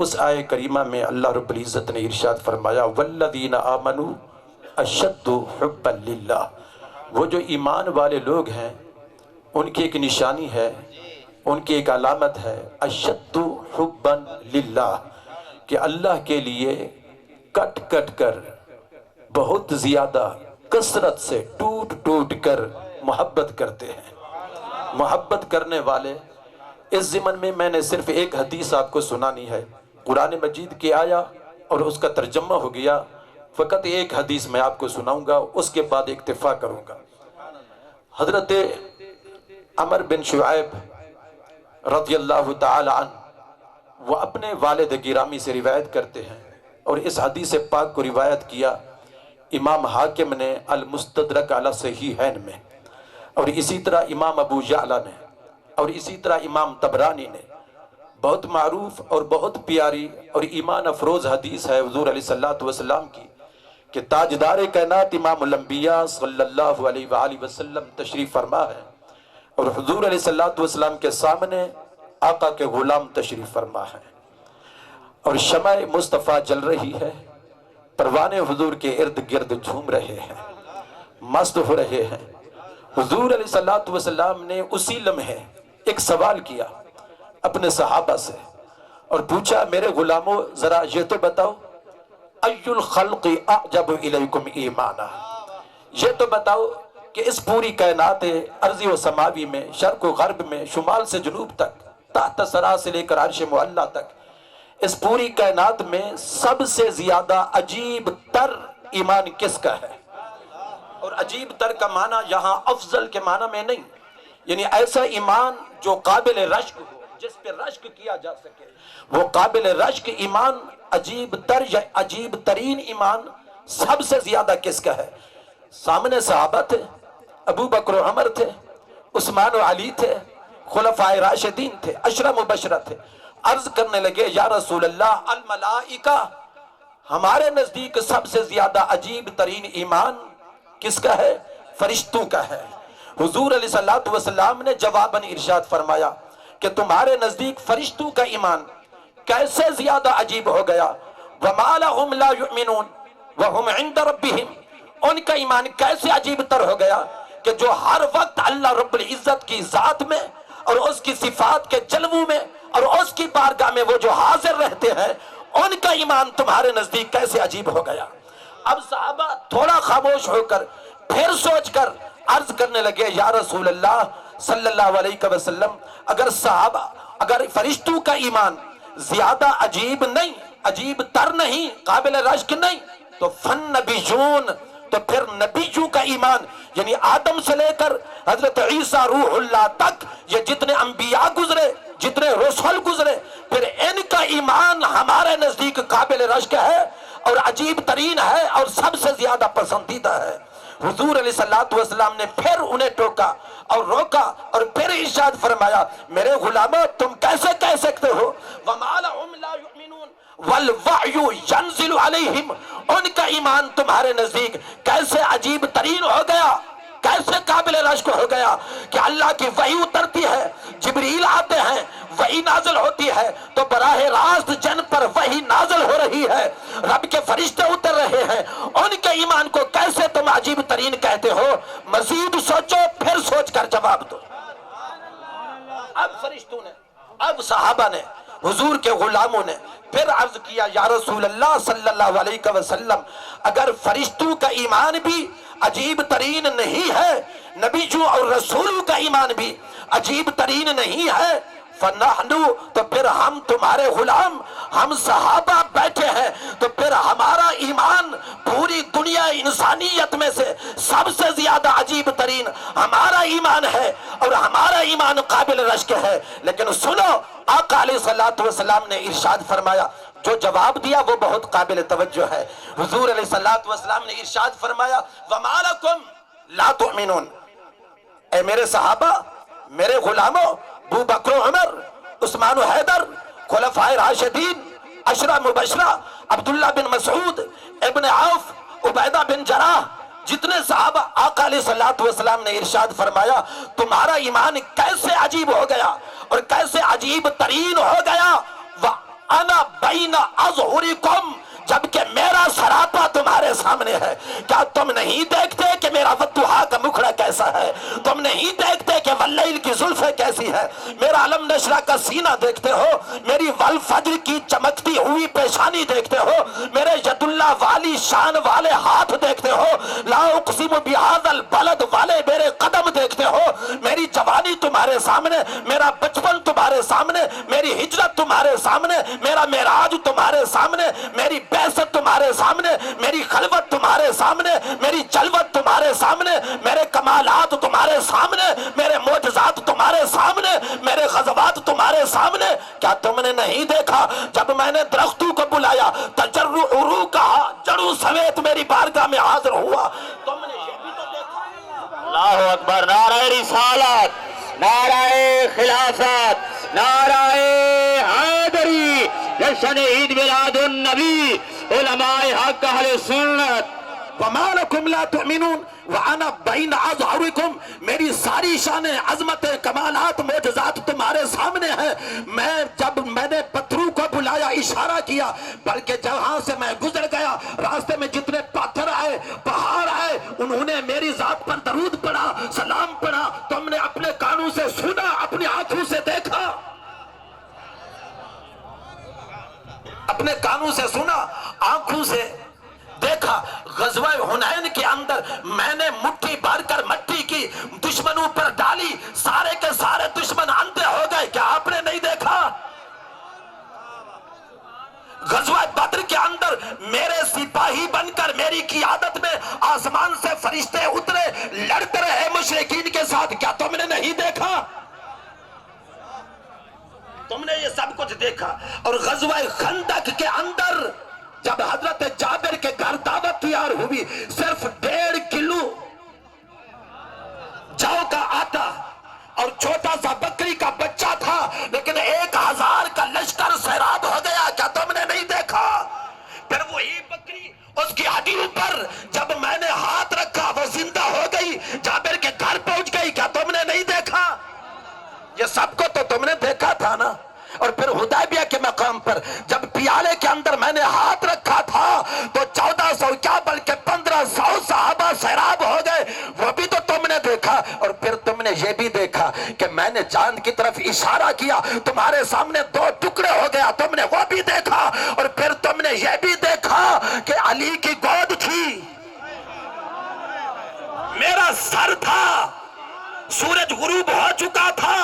اس آیے کریمہ میں اللہ رب العزت نے ارشاد فرمایا والذین آمنوا اشد حبا للہ، وہ جو ایمان والے لوگ ہیں ان کی ایک نشانی ہے، ان کی ایک علامت ہے اشد حبا للہ، کہ اللہ کے لیے کٹ کٹ کر بہت زیادہ کثرت سے ٹوٹ ٹوٹ کر محبت کرتے ہیں۔ محبت کرنے والے، اس ضمن میں نے صرف ایک حدیث آپ کو سنانی ہے، قرآن مجید کی آیا اور اس کا ترجمہ ہو گیا، فقط ایک حدیث میں آپ کو سناؤں گا، اس کے بعد اکتفا کروں گا۔ حضرت عمر بن شعیب رضی اللہ تعالی عنہ وہ اپنے والد گرامی سے روایت کرتے ہیں، اور اس حدیث پاک کو روایت کیا امام حاکم نے المستدرک علی صحیحین میں، اور اسی طرح امام ابو یعلا نے، اور اسی طرح امام طبرانی نے۔ بہت معروف اور بہت پیاری اور ایمان افروز حدیث ہے حضور علیہ الصلوۃ والسلام کی، کہ تاجدار کائنات امام الانبیاء صلی اللہ علیہ وآلہ وسلم تشریف فرما ہے، اور حضور علیہ الصلوۃ والسلام کے سامنے آقا کے غلام تشریف فرما ہے، اور شمع مصطفیٰ جل رہی ہے، پروانے حضور کے ارد گرد جھوم رہے ہیں، مست ہو رہے ہیں۔ حضور علیہ الصلوۃ والسلام نے اسی لمحے ایک سوال کیا اپنے صحابہ سے، اور پوچھا میرے غلاموں ذرا یہ تو بتاؤ ای الخلق اعجب الیکم ایمانا، یہ تو بتاؤ کہ اس پوری کائنات ارضی و سماوی میں، شرق و غرب میں، شمال سے جنوب تک، تحت ثری سے لے کر عرش معلیٰ تک، اس پوری کائنات میں سب سے زیادہ عجیب تر ایمان کس کا ہے؟ اور عجیب تر کا معنی یہاں افضل کے معنی میں نہیں، یعنی ایسا ایمان جو قابل رشک ہو، جس پہ رشک کیا جا سکے، وہ قابل رشک ایمان عجیب تر یا عجیب ترین ایمان سب سے زیادہ کس کا ہے؟ سامنے صحابہ تھے، ابو بکر و عمر تھے، عثمان و علی تھے، خلفائے راشدین تھے، عشرہ مبشرہ تھے۔ عرض کرنے لگے یا رسول اللہ الملائکہ، ہمارے نزدیک سب سے زیادہ عجیب ترین ایمان کس کا ہے؟ فرشتوں کا ہے۔ حضور علیہ الصلوۃ والسلام نے جواباً ارشاد فرمایا کہ تمہارے نزدیک فرشتوں کا ایمان کیسے زیادہ عجیب ہو گیا؟ وَمَا لَهُمْ لَا يُؤْمِنُونَ وَهُمْ عِنْدَ رَبِّهِمْ، ان کا ایمان کیسے عجیب تر ہو گیا کہ جو ہر وقت اللہ رب العزت کی ذات میں اور اس کی صفات کے جلووں میں اور اس کی بارگاہ میں وہ جو حاضر رہتے ہیں، ان کا ایمان تمہارے نزدیک کیسے عجیب ہو گیا؟ اب صحابہ تھوڑا خاموش ہو کر پھر سوچ کر عرض کرنے لگے یا رسول اللہ صلی اللہ علیہ وسلم، اگر فرشتوں کا ایمان زیادہ عجیب نہیں، عجیب تر نہیں، قابل رشک نہیں، تو فن نبیون، تو پھر نبیوں کا ایمان، یعنی آدم سے لے کر حضرت عیسیٰ روح اللہ تک یہ جتنے انبیاء گزرے، جتنے رسول گزرے، پھر ان کا ایمان ہمارے نزدیک قابل رشک ہے اور عجیب ترین ہے اور سب سے زیادہ پسندیدہ ہے۔ حضور علیہ الصلوۃ والسلام نے پھر انہیں ٹوکا اور روکا اور پھر ارشاد فرمایا میرے غلاموں تم کیسے کہہ سکتے ہو وَمَا لَهُمْ لَا يُؤْمِنُونَ وَالْوَحْيُ يَنزِلُ عَلَيْهِمْ، ان کا ایمان تمہارے نزدیک کیسے عجیب ترین ہو گیا، کیسے قابل رشک ہو گیا کہ اللہ کی وحی اترتی ہے، جبریل آتے ہیں، وحی نازل ہوتی ہے تو براہ راست جن پر وحی نازل ہو رہی ہے، رب کے فرشتے اتر رہے ہیں، ان کے ایمان کو کیسے تم عجیب ترین کہتے ہو؟ مزید سوچو پھر سوچ کر جواب دو۔ اب فرشتوں نے، اب صحابہ نے، حضور کے غلاموں نے پھر عرض کیا یا رسول اللہ صلی اللہ علیہ وسلم، اگر فرشتوں کا ایمان بھی عجیب ترین نہیں ہے، نبیوں اور رسولوں کا ایمان بھی عجیب ترین نہیں ہے، فَنَحْنُ، تو پھر ہم تمہارے غلام، ہم صحابہ بیٹھے ہیں، تو پھر ہمارا ایمان پوری دنیا انسانیت میں سے سب سے زیادہ عجیب ترین ہمارا ایمان ہے اور ہمارا ایمان قابل رشک ہے۔ لیکن سنو، آقا علیہ الصلوۃ والسلام نے ارشاد فرمایا، جو جواب دیا وہ بہت قابل توجہ ہے۔ حضور علیہ الصلوۃ والسلام نے ارشاد فرمایا وَمَا لَكُمْ لَا تُؤْمِنُونَ، اے میرے صحابہ، میرے غلاموں، ابو بکر و عمر، عثمان و حیدر، خلفائے راشدین، عشرہ مبشرہ، عبداللہ بن مسعود، ابن عوف، عبیدہ بن جراح، جتنے صحابہ، آقا علیہ الصلوۃ والسلام نے ارشاد فرمایا تمہارا ایمان کیسے عجیب ہو گیا اور کیسے عجیب ترین ہو گیا، وَأَنَا بین اظہرکم، جبکہ میرا سراپا تمہارے سامنے ہے۔ کیا تم نہیں دیکھتے کہ میرا والضحیٰ کا مکھڑا کیسا ہے؟ تم نہیں دیکھتے کہ واللیل کی زلفیں کیسی ہے؟ میرا علم نشرہ کا سینہ دیکھتے ہو؟ میری والفجر کی چمکتی ہوئی پیشانی دیکھتے ہو؟ میرے ید اللہ والی شان والے ہاتھ دیکھتے ہو؟ لا اقسم بہذا البلد والے میرے قدم دیکھتے ہو؟ میری جوانی تمہارے سامنے، میرا بچپن تمہارے سامنے، میری ہجرت تمہارے سامنے، میرا معراج تمہارے سامنے، میری بعثت تمہارے سامنے، میری خلوت تمہارے سامنے، میری جلوت تمہارے سامنے، میرے کمالات تمہارے سامنے، میرے معجزات تمہارے سامنے، میرے غزوات تمہارے سامنے۔ کیا تم نے نہیں دیکھا جب میں نے درختوں کو بلایا تجرع عروق کہا، جڑوں سمیت میری بارگاہ میں حاضر ہوا؟ تم نے یہ بھی تو دیکھا۔ اللہ اکبر، نعرہ رسالت، نعرہ خلافت، نعرہ حیدری، جشن عید میلاد النبی، علماء حق اہل سنت۔ وَمَا لَكُمْ لَا تُؤْمِنُونَ وَأَنَا بَيْنَ أَظْهُرِكُمْ، میری ساری شانیں، عظمتیں، کمالات، معجزات تمہارے سامنے ہیں۔ جب میں نے پتھروں کو بلایا، اشارہ کیا، بلکہ جہاں سے میں گزر گیا راستے میں جتنے پتھر آئے، پہاڑ آئے، انہوں نے میری ذات پر درود پڑھا، سلام پڑھا۔ تم نے اپنے کانوں سے سنا، اپنی آنکھوں سے دیکھا، اپنے کانوں سے سنا، آنکھوں سے دیکھا۔ غزوہ حنین کے اندر میں نے مٹھی بھر کر مٹی کی دشمنوں پر ڈالی، سارے کے سارے دشمن اندھے ہو گئے۔ کیا آپ نے نہیں دیکھا؟ غزوہ بدر کے اندر میرے سپاہی بن کر میری قیادت میں آسمان سے فرشتے اترے، لڑتے رہے مشرکین کے ساتھ۔ کیا تم نے نہیں دیکھا؟ تم نے یہ سب کچھ دیکھا۔ اور غزوہ خندق کے اندر جب حضرت جابر کے گھر دعوت تیار ہوئی، صرف 1.5 کلو جو کا آٹا اور چھوٹا سا بکری کا بچہ تھا، لیکن 1000 کا لشکر سیراب ہو گیا۔ کیا تم نے نہیں دیکھا؟ پھر وہی بکری، اس کی ہڈیوں پر جب میں نے ہاتھ رکھا وہ زندہ ہو گئی، جابر کے گھر پہنچ گئی۔ کیا تم نے نہیں دیکھا؟ یہ سب کو تو تم نے دیکھا تھا نا۔ اور پھر حدیبیہ کے مقام پر جب پیالے کے اندر میں نے ہاتھ رکھا تھا تو 1400 کیا بلکہ 1500 صحابہ سیراب ہو گئے، وہ بھی تو تم نے دیکھا۔ اور پھر تم نے یہ بھی دیکھا کہ میں نے چاند کی طرف اشارہ کیا، تمہارے سامنے 2 ٹکڑے ہو گیا، تم نے وہ بھی دیکھا۔ اور پھر تم نے یہ بھی دیکھا کہ علی کی گود تھی، میرا سر تھا، سورج غروب ہو چکا تھا،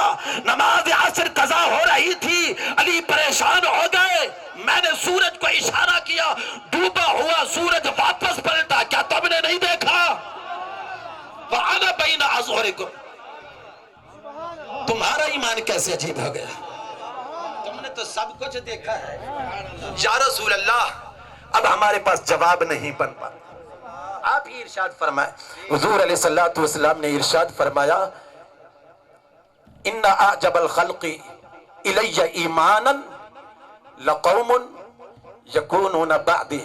نماز عصر قضا ہو رہی تھی، علی پریشان ہو گئے، میں نے سورج کو اشارہ کیا، ڈوبا ہوا سورج واپس پلٹا۔ کیا تم نے نہیں دیکھا؟ وَأَنَا بَيْنَ أَظْهُرِكُمْ۔ تمہارا ایمان کیسے عجیب ہو گیا؟ تم نے تو سب کچھ دیکھا ہے۔ یا رسول اللہ، اب ہمارے پاس جواب نہیں بن پاتا۔ آپ ہی ارشاد فرمائے، حضور علیہ الصلوۃ والسلام نے ارشاد فرمایا، ان اعجب الخلق الی ایمانا لقوم یکونون بعدی۔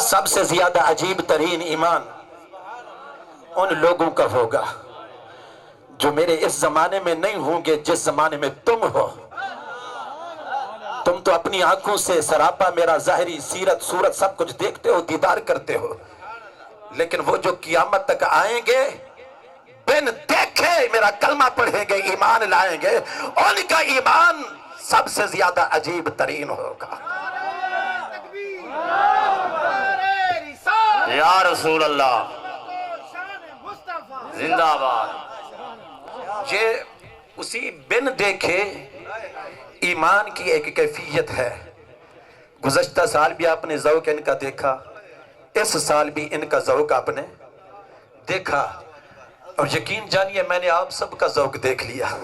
سب سے زیادہ عجیب ترین ایمان ان لوگوں کا ہوگا جو میرے اس زمانے میں نہیں ہوں گے جس زمانے میں تم ہو۔ تم تو اپنی آنکھوں سے سراپا میرا ظاہری سیرت صورت سب کچھ دیکھتے ہو، دیدار کرتے ہو، لیکن وہ جو قیامت تک آئیں گے بن دیکھے میرا کلمہ پڑھیں گے، ایمان لائیں گے، ان کا ایمان سب سے زیادہ عجیب ترین ہوگا۔ یا رسول اللہ، زندہ باد۔ یہ اسی بن دیکھے ایمان کی ایک کیفیت ہے۔ گزشتہ سال بھی آپ نے ذوق ان کا دیکھا، اس سال بھی ان کا ذوق آپ نے دیکھا، اور یقین جانیے میں نے آپ سب کا ذوق دیکھ لیا۔